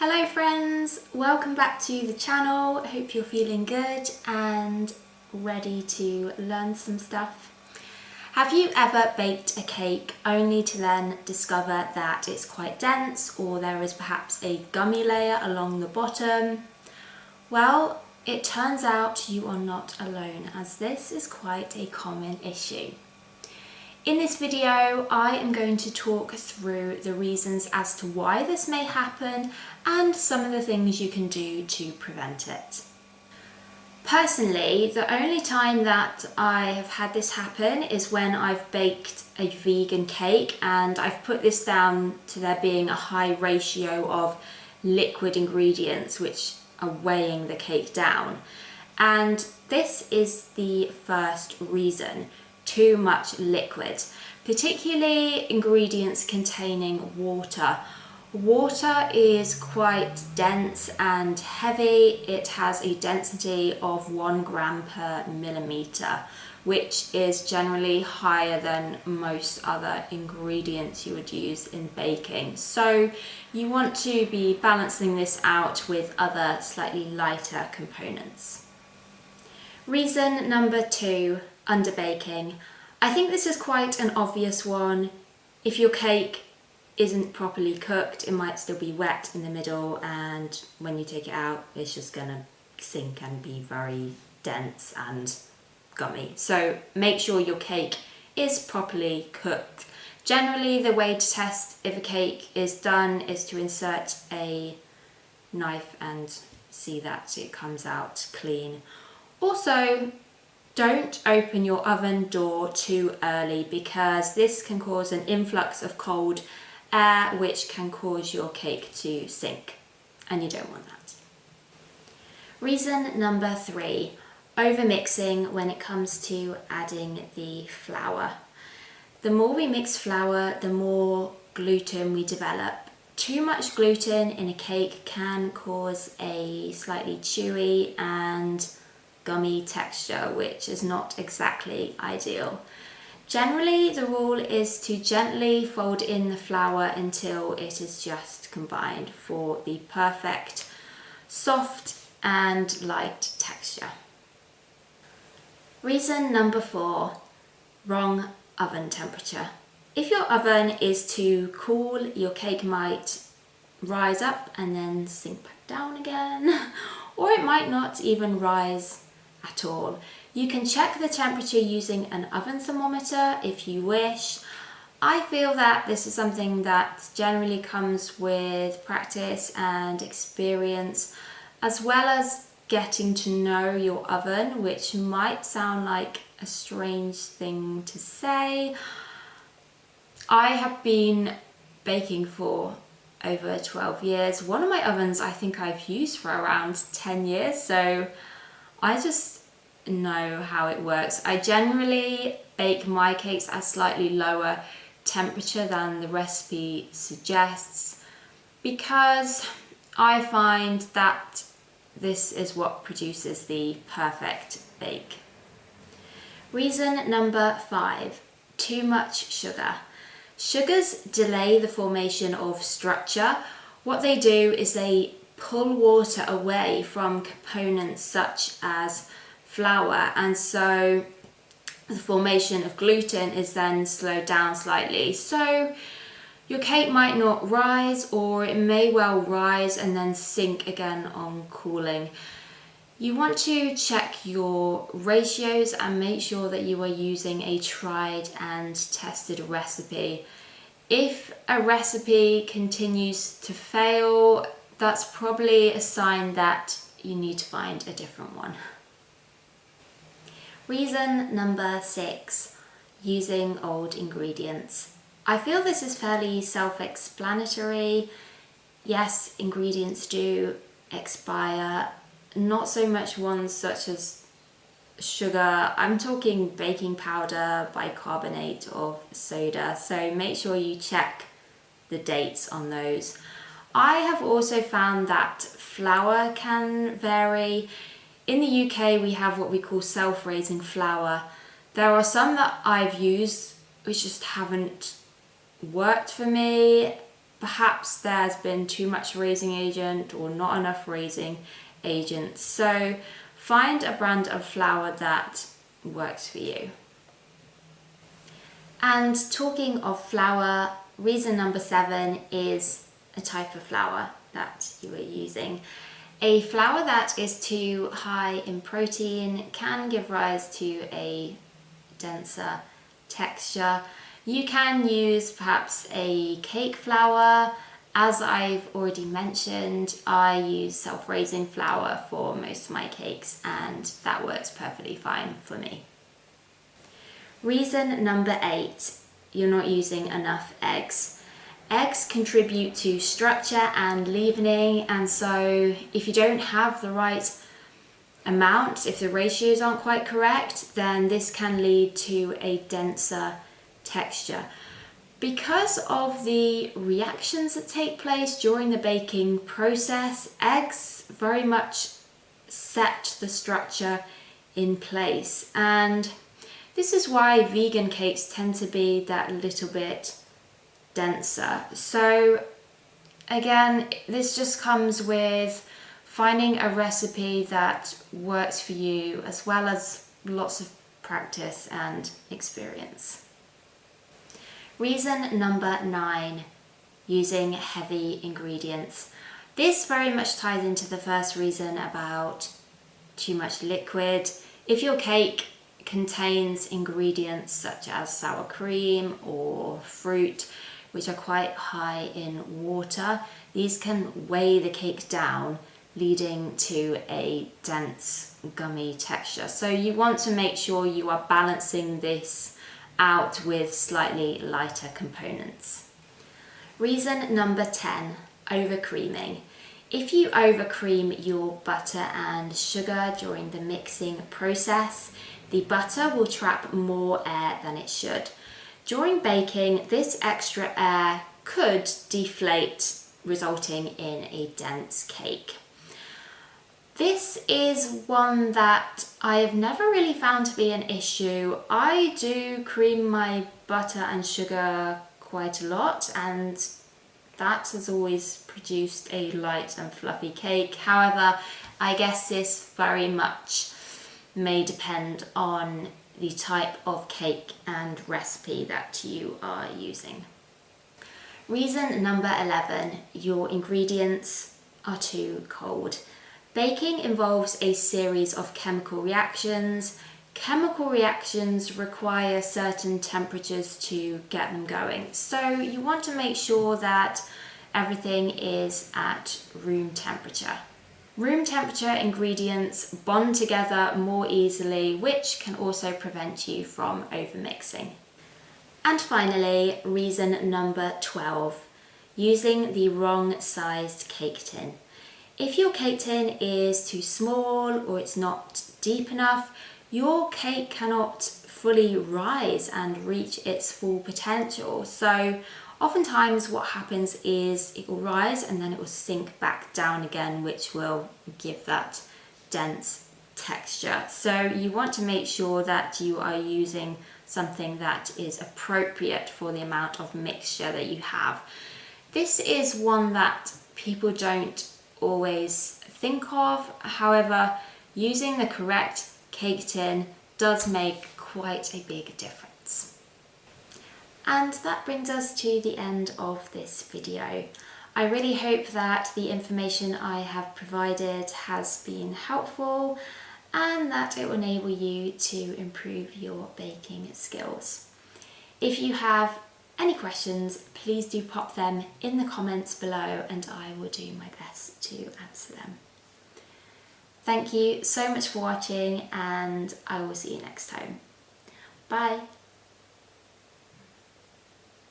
Hello friends, welcome back to the channel. Hope you're feeling good and ready to learn some stuff. Have you ever baked a cake only to then discover that it's quite dense or there is perhaps a gummy layer along the bottom? Well, it turns out you are not alone, as this is quite a common issue. In this video, I am going to talk through the reasons as to why this may happen and some of the things you can do to prevent it. Personally, the only time that I have had this happen is when I've baked a vegan cake, and I've put this down to there being a high ratio of liquid ingredients which are weighing the cake down. And this is the first reason. Too much liquid, particularly ingredients containing water. Water is quite dense and heavy. It has a density of 1 gram per millimeter, which is generally higher than most other ingredients you would use in baking. So you want to be balancing this out with other slightly lighter components. Reason number 2, underbaking. I think this is quite an obvious one. If your cake isn't properly cooked, it might still be wet in the middle, and when you take it out, it's just gonna sink and be very dense and gummy. So make sure your cake is properly cooked. Generally, the way to test if a cake is done is to insert a knife and see that it comes out clean. Also, don't open your oven door too early, because this can cause an influx of cold air which can cause your cake to sink, and you don't want that. Reason number 3, overmixing when it comes to adding the flour. The more we mix flour, the more gluten we develop. Too much gluten in a cake can cause a slightly chewy and gummy texture, which is not exactly ideal. Generally, the rule is to gently fold in the flour until it is just combined for the perfect soft and light texture. Reason number 4, wrong oven temperature. If your oven is too cool, your cake might rise up and then sink back down again, or it might not even rise at all. You can check the temperature using an oven thermometer if you wish. I feel that this is something that generally comes with practice and experience, as well as getting to know your oven, which might sound like a strange thing to say. I have been baking for over 12 years. One of my ovens I think I've used for around 10 years, so I just know how it works. I generally bake my cakes at slightly lower temperature than the recipe suggests, because I find that this is what produces the perfect bake. Reason number 5, too much sugar. Sugars delay the formation of structure. What they do is they pull water away from components such as flour, and so the formation of gluten is then slowed down slightly. So your cake might not rise, or it may well rise and then sink again on cooling. You want to check your ratios and make sure that you are using a tried and tested recipe. If a recipe continues to fail, that's probably a sign that you need to find a different one. Reason number 6, using old ingredients. I feel this is fairly self-explanatory. Yes, ingredients do expire, not so much ones such as sugar. I'm talking baking powder, bicarbonate of soda, so make sure you check the dates on those. I have also found that flour can vary. In the UK, we have what we call self-raising flour. There are some that I've used which just haven't worked for me. perhaps there's been too much raising agent or not enough raising agent. So find a brand of flour that works for you. And talking of flour, reason number 7 is a type of flour that you are using. A flour that is too high in protein can give rise to a denser texture. You can use perhaps a cake flour. As I've already mentioned, I use self-raising flour for most of my cakes, and that works perfectly fine for me. Reason number 8, you're not using enough eggs. Eggs contribute to structure and leavening, and so if you don't have the right amount, if the ratios aren't quite correct, then this can lead to a denser texture. Because of the reactions that take place during the baking process, eggs very much set the structure in place, and this is why vegan cakes tend to be that little bit denser. So again, this just comes with finding a recipe that works for you, as well as lots of practice and experience. Reason number 9, using heavy ingredients. This very much ties into the first reason about too much liquid. If your cake contains ingredients such as sour cream or fruit, which are quite high in water, these can weigh the cake down, leading to a dense gummy texture. So you want to make sure you are balancing this out with slightly lighter components. Reason number 10, overcreaming. If you overcream your butter and sugar during the mixing process, the butter will trap more air than it should. During baking, this extra air could deflate, resulting in a dense cake. This is one that I have never really found to be an issue. I do cream my butter and sugar quite a lot, and that has always produced a light and fluffy cake. However, I guess this very much may depend on the type of cake and recipe that you are using. Reason number 11, your ingredients are too cold. Baking involves a series of chemical reactions. Chemical reactions require certain temperatures to get them going. So you want to make sure that everything is at room temperature. Room temperature ingredients bond together more easily, which can also prevent you from overmixing. And finally, reason number 12, using the wrong sized cake tin. If your cake tin is too small or it's not deep enough, your cake cannot fully rise and reach its full potential. So oftentimes what happens is it will rise and then it will sink back down again, which will give that dense texture. So you want to make sure that you are using something that is appropriate for the amount of mixture that you have. This is one that people don't always think of. However, using the correct cake tin does make quite a big difference. And that brings us to the end of this video. I really hope that the information I have provided has been helpful and that it will enable you to improve your baking skills. If you have any questions, please do pop them in the comments below and I will do my best to answer them. Thank you so much for watching, and I will see you next time. Bye!